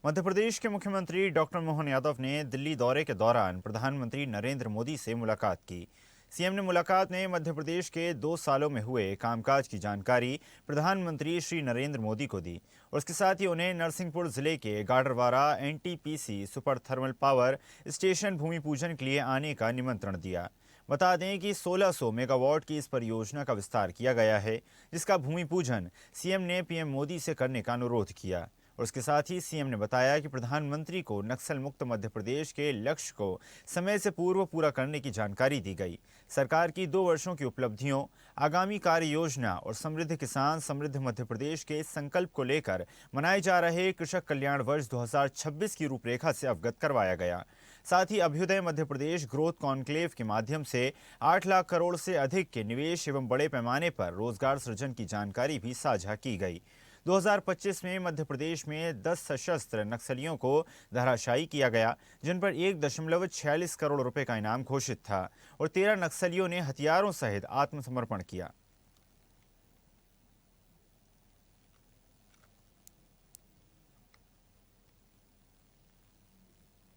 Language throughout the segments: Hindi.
मध्य प्रदेश के मुख्यमंत्री डॉक्टर मोहन यादव ने दिल्ली दौरे के दौरान प्रधानमंत्री नरेंद्र मोदी से मुलाकात की। सीएम ने मुलाकात में मध्य प्रदेश के 2 सालों में हुए कामकाज की जानकारी प्रधानमंत्री श्री नरेंद्र मोदी को दी और उसके साथ ही उन्हें नरसिंहपुर जिले के Gadarwara NTPC super thermal power station भूमि पूजन के लिए आने का निमंत्रण दिया। बता दें कि 1600 मेगावाट की इस परियोजना का विस्तार किया गया है, जिसका भूमि पूजन सीएम ने पीएम मोदी से करने का अनुरोध किया। और उसके साथ ही सीएम ने बताया कि प्रधानमंत्री को नक्सल मुक्त मध्य प्रदेश के लक्ष्य को समय से पूर्व पूरा करने की जानकारी दी गई। सरकार की 2 वर्षों की उपलब्धियों, आगामी कार्य योजना और समृद्ध किसान समृद्ध मध्य प्रदेश के संकल्प को लेकर मनाए जा रहे कृषक कल्याण वर्ष 2026 की रूपरेखा से अवगत करवाया गया। साथ ही अभ्युदय मध्य प्रदेश ग्रोथ कॉन्क्लेव के माध्यम से 8 लाख करोड़ से अधिक के निवेश एवं बड़े पैमाने पर रोजगार सृजन की जानकारी भी साझा की गई। 2025 में मध्य प्रदेश में 10 सशस्त्र नक्सलियों को धराशायी किया गया, जिन पर 1.46 करोड़ रुपए का इनाम घोषित था और 13 नक्सलियों ने हथियारों सहित आत्मसमर्पण किया।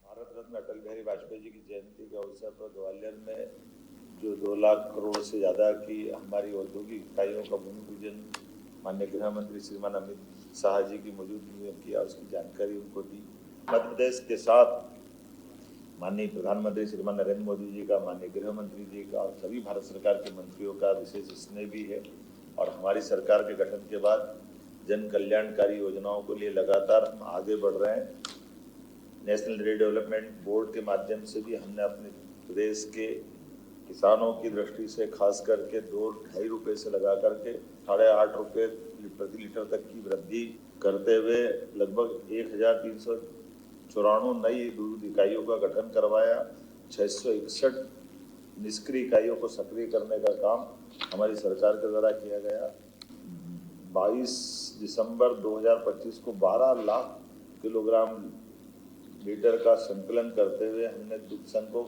भारत रत्न अटल बिहारी वाजपेयी जी की जयंती के अवसर पर ग्वालियर में जो 2 लाख करोड़ से ज़्यादा की हमारी औद्योगिक इकाइयों का भूमि पूजन माननीय गृह मंत्री श्रीमान अमित शाह जी की मौजूदगी में किया, उसकी जानकारी उनको दी। मध्य प्रदेश के साथ माननीय प्रधानमंत्री श्रीमान नरेंद्र मोदी जी का, माननीय गृह मंत्री जी का और सभी भारत सरकार के मंत्रियों का विशेष स्नेह भी है। और हमारी सरकार के गठन के बाद जन कल्याणकारी योजनाओं के लिए लगातार हम आगे बढ़ रहे हैं। नेशनल डेवलपमेंट बोर्ड के माध्यम से भी हमने अपने प्रदेश के किसानों की दृष्टि से खास करके 2-2.5 रुपये से लगा करके 8.5 रुपये प्रति लीटर तक की वृद्धि करते हुए लगभग 1394 नई दूध इकाइयों का गठन करवाया। 661 निष्क्रिय इकाइयों को सक्रिय करने का काम हमारी सरकार के द्वारा किया गया। 22 दिसंबर 2025 को 12 लाख किलोग्राम लीटर का संकलन करते हुए हमने दुग्ध संघ को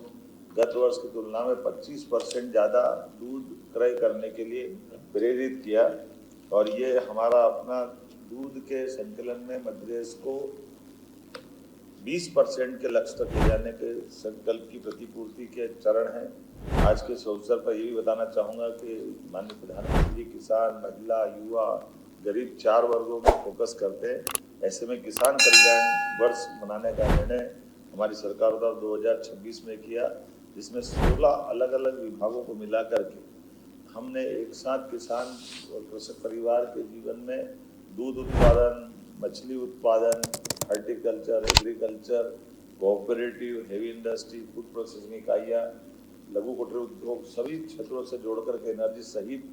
गत वर्ष की तुलना में 25% ज़्यादा दूध क्रय करने के लिए प्रेरित किया। और ये हमारा अपना दूध के संकलन में मध्य प्रदेश को 20% के लक्ष्य तक ले जाने के संकल्प की प्रतिपूर्ति के चरण हैं। आज के इस अवसर पर ये भी बताना चाहूँगा कि माननीय प्रधानमंत्री किसान, महिला, युवा, गरीब 4 वर्गों में फोकस करते हैं। ऐसे में किसान कल्याण वर्ष मनाने का निर्णय हमारी सरकार द्वारा 2026 में किया, जिसमें 16 अलग अलग विभागों को मिला करके हमने एक साथ किसान और कृषक परिवार के जीवन में दूध उत्पादन, मछली उत्पादन, horticulture, agriculture, cooperative, heavy industry, food processing इकाइयाँ, लघु कुटीर उद्योग, सभी क्षेत्रों से जोड़ करके एनर्जी सहित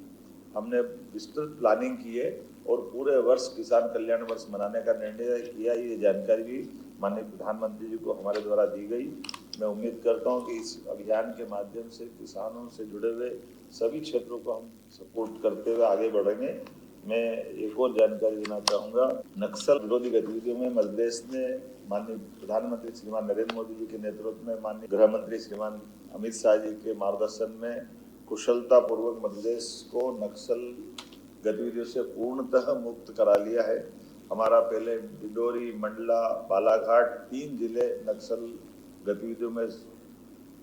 हमने विस्तृत प्लानिंग की है और पूरे वर्ष किसान कल्याण वर्ष मनाने का निर्णय किया। ये जानकारी भी माननीय प्रधानमंत्री जी को हमारे द्वारा दी गई। मैं उम्मीद करता हूं कि इस अभियान के माध्यम से किसानों से जुड़े हुए सभी क्षेत्रों को हम सपोर्ट करते हुए आगे बढ़ेंगे। मैं एक और जानकारी देना चाहूँगा, नक्सल विरोधी गतिविधियों में मध्य प्रदेश ने माननीय प्रधानमंत्री श्रीमान नरेंद्र मोदी जी के नेतृत्व में माननीय गृह मंत्री श्रीमान अमित शाह जी के मार्गदर्शन में कुशलता पूर्वक मध्य प्रदेश को नक्सल गतिविधियों से पूर्णतः मुक्त करा लिया है। हमारा पहले डिंडोरी, मंडला, बालाघाट 3 जिले नक्सल गतिविधियों में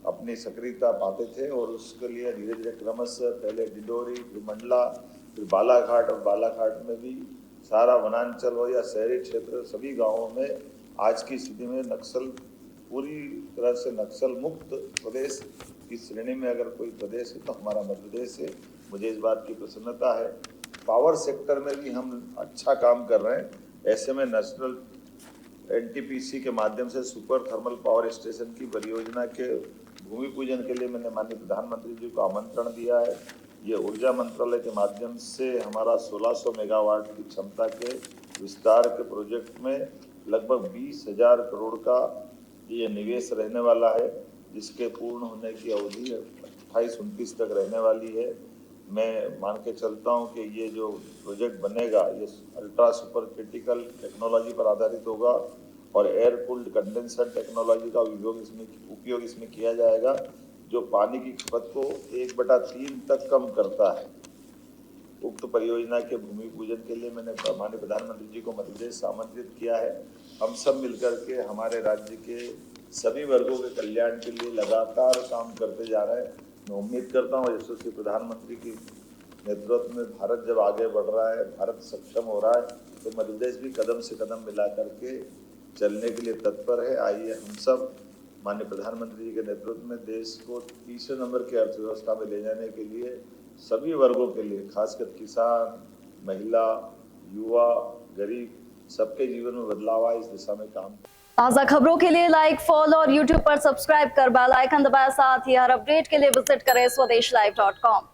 अपनी सक्रियता पाते थे और उसके लिए धीरे धीरे क्रमशः पहले डिंडोरी, फिर मंडला, फिर बालाघाट और बालाघाट में भी सारा वनांचल हो या शहरी क्षेत्र सभी गाँवों में आज की स्थिति में नक्सल पूरी तरह से नक्सल मुक्त प्रदेश की श्रेणी में अगर कोई प्रदेश है तो हमारा मध्य प्रदेश है। मुझे इस बात की प्रसन्नता है। पावर सेक्टर में भी हम अच्छा काम कर रहे हैं। ऐसे में नेशनल एनटीपीसी के माध्यम से सुपर थर्मल पावर स्टेशन की परियोजना के भूमि पूजन के लिए मैंने माननीय प्रधानमंत्री जी को आमंत्रण दिया है। ये ऊर्जा मंत्रालय के माध्यम से हमारा 1600 मेगावाट की क्षमता के विस्तार के प्रोजेक्ट में लगभग 20,000 करोड़ का ये निवेश रहने वाला है, जिसके पूर्ण होने की अवधि 28-29 तक रहने वाली है। मैं मान के चलता हूँ कि ये जो प्रोजेक्ट बनेगा ये अल्ट्रा सुपर क्रिटिकल टेक्नोलॉजी पर आधारित होगा और एयर कूल्ड कंडेंसर टेक्नोलॉजी का उपयोग इसमें किया जाएगा, जो पानी की खपत को 1/3 तक कम करता है। उक्त परियोजना के भूमि पूजन के लिए मैंने माननीय प्रधानमंत्री जी को मध्य प्रदेश आमंत्रित किया है। हम सब मिलकर के हमारे राज्य के सभी वर्गों के कल्याण के लिए लगातार काम करते जा रहे हैं। मैं उम्मीद करता हूँ यशस्वी प्रधानमंत्री की नेतृत्व में भारत जब आगे बढ़ रहा है, भारत सक्षम हो रहा है, तो मध्य प्रदेश भी कदम से कदम मिला करके चलने के लिए तत्पर है। आइए हम सब माननीय प्रधानमंत्री जी के नेतृत्व में देश को तीसरे नंबर की अर्थव्यवस्था में ले जाने के लिए सभी वर्गों के लिए, खासकर किसान, महिला, युवा, गरीब, सबके जीवन में बदलाव आए, इस दिशा में काम। ताज़ा खबरों के लिए लाइक, फॉलो और यूट्यूब पर सब्सक्राइब कर बेल आइकन दबाएं। साथ ही हर अपडेट के लिए विजिट करें स्वदेशलाइव.com।